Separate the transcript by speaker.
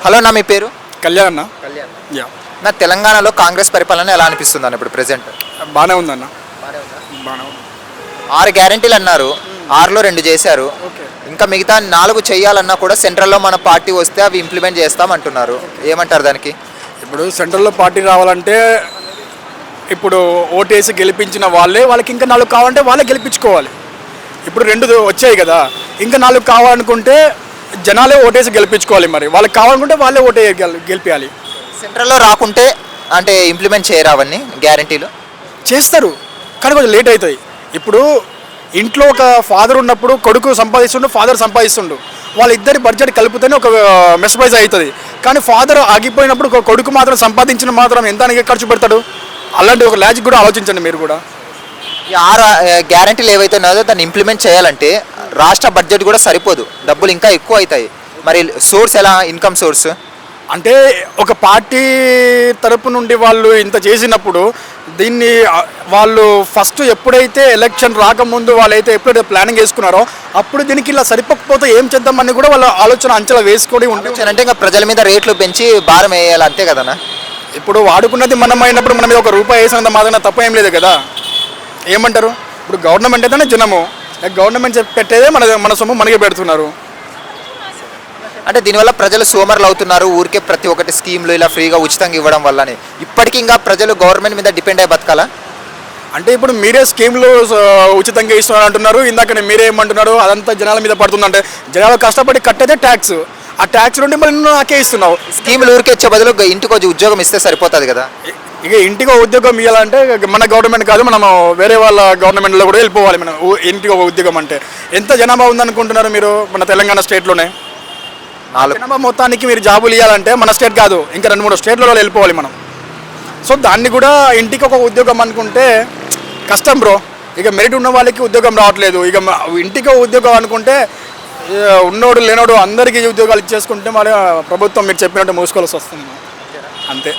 Speaker 1: Hello నా మీ పేరు?
Speaker 2: కళ్యాణ్ అన్న.
Speaker 1: కళ్యాణ్.
Speaker 2: యా,
Speaker 1: నా తెలంగాణలో కాంగ్రెస్ పరిపాలన ఎలా అనిపిస్తుంది అన్న ఇప్పుడు ప్రెసెంట్?
Speaker 2: బాగానే ఉందన్న. బాగానే ఉంది.
Speaker 1: 6 గ్యారెంటీలు అన్నారు, 6లో 2 చేశారు.
Speaker 2: ఓకే.
Speaker 1: ఇంకా మిగతా 4 చేయాలన్నా కూడా సెంట్రల్లో మన పార్టీ వస్తే అవి ఇంప్లిమెంట్ చేస్తాం అంటున్నారు. ఏమంటారు దానికి?
Speaker 2: ఇప్పుడు సెంట్రల్లో పార్టీ రావాలంటే ఇప్పుడు ఓటేసి గెలిపించిన వాళ్ళకి ఇంకా 4 కావాలంటే వాళ్ళే గెలిపించుకోవాలి. ఇప్పుడు 2 వచ్చాయి కదా, ఇంకా 4 కావాలనుకుంటే జనాలే ఓటేసి గెలిపించుకోవాలి. మరి వాళ్ళకి కావాలనుకుంటే వాళ్ళే ఓటే గెలిపించాలి.
Speaker 1: సెంట్రల్లో రాకుంటే అంటే ఇంప్లిమెంట్ చేయరు అవన్నీ గ్యారెంటీలు?
Speaker 2: చేస్తారు కానీ కొంచెం లేట్ అవుతుంది. ఇప్పుడు ఇంట్లో ఒక ఫాదర్ ఉన్నప్పుడు కొడుకు సంపాదిస్తుండు, ఫాదర్ సంపాదిస్తుండు, వాళ్ళిద్దరి బడ్జెట్ కలిపితేనే ఒక మెస్ ప్రైజ్ అవుతుంది. కానీ ఫాదర్ ఆగిపోయినప్పుడు ఒక కొడుకు మాత్రం సంపాదించిన మాత్రం ఎంత ఖర్చు పెడతాడు? అలాంటి ఒక లాజిక్ కూడా ఆలోచించండి మీరు కూడా.
Speaker 1: ఈ 6 గ్యారెంటీలు ఏవైతే ఉన్నాయో దాన్ని ఇంప్లిమెంట్ చేయాలంటే రాష్ట్ర బడ్జెట్ కూడా సరిపోదు, డబ్బులు ఇంకా ఎక్కువ అవుతాయి. మరి సోర్స్ ఎలా, ఇన్కమ్ సోర్స్?
Speaker 2: అంటే ఒక పార్టీ తరపు నుండి వాళ్ళు ఇంత చేసినప్పుడు దీన్ని వాళ్ళు ఫస్ట్ ఎప్పుడైతే ఎలక్షన్ రాకముందు వాళ్ళైతే ఎప్పుడైతే ప్లానింగ్ వేసుకున్నారో అప్పుడు దీనికి ఇలా సరిపోకపోతే ఏం చేద్దామని కూడా వాళ్ళ ఆలోచన అంచనా వేసుకొని ఉంటే
Speaker 1: అంటే ఇంకా ప్రజల మీద రేట్లు పెంచి భారం వేయాలి అంతే కదనా?
Speaker 2: ఇప్పుడు వాడుకున్నది మనం అయినప్పుడు మన మీద 1 రూపాయి వేసినంత మాత్రం తప్ప ఏం లేదు కదా. ఏమంటారు? ఇప్పుడు గవర్నమెంట్ అయితేనే జనము, గవర్నమెంట్ పెట్టేదే మన సొమ్ము మనకే పెడుతున్నారు.
Speaker 1: అంటే దీనివల్ల ప్రజలు సోమరులు అవుతున్నారు, ఊరికే ప్రతి ఒక్కటి స్కీమ్లు ఇలా ఫ్రీగా ఉచితంగా ఇవ్వడం వల్లనే. ఇప్పటికీ ఇంకా ప్రజలు గవర్నమెంట్ మీద డిపెండ్ అయ్యి బతకాలా?
Speaker 2: అంటే ఇప్పుడు మీరే స్కీమ్లు ఉచితంగా ఇస్తున్నారు అంటున్నారు, ఇందాక మీరే ఏమంటున్నారు అదంతా జనాల మీద పడుతుందంటే జనాలు కష్టపడి కట్టేదే ట్యాక్స్, ఆ ట్యాక్స్ నుండి మళ్ళీ నాకే ఇస్తున్నావు.
Speaker 1: స్కీములు ఊరికే ఇచ్చే బదులు ఇంటికి వచ్చి ఉద్యోగం ఇస్తే సరిపోతుంది కదా.
Speaker 2: ఇక ఇంటికి ఉద్యోగం ఇవ్వాలంటే మన గవర్నమెంట్ కాదు, మనం వేరే వాళ్ళ గవర్నమెంట్లో కూడా వెళ్ళిపోవాలి. మనం ఇంటికి ఒక ఉద్యోగం అంటే ఎంత జనాభా ఉందనుకుంటున్నారు మీరు మన తెలంగాణ స్టేట్లోనే?
Speaker 1: 4
Speaker 2: జనాభా మొత్తానికి మీరు జాబులు ఇవ్వాలంటే మన స్టేట్ కాదు, ఇంకా 2-3 స్టేట్లలో వెళ్ళిపోవాలి మనం. సో దాన్ని కూడా ఇంటికి ఒక ఉద్యోగం అనుకుంటే కష్టం బ్రో. ఇక మెరిట్ ఉన్న వాళ్ళకి ఉద్యోగం రావట్లేదు, ఇక ఇంటికి ఉద్యోగం అనుకుంటే ఉన్నోడు లేనోడు అందరికీ ఉద్యోగాలు ఇచ్చేసుకుంటే మరి ప్రభుత్వం మీరు చెప్పినట్టు మూసుకోవాల్సి వస్తుంది అంతే.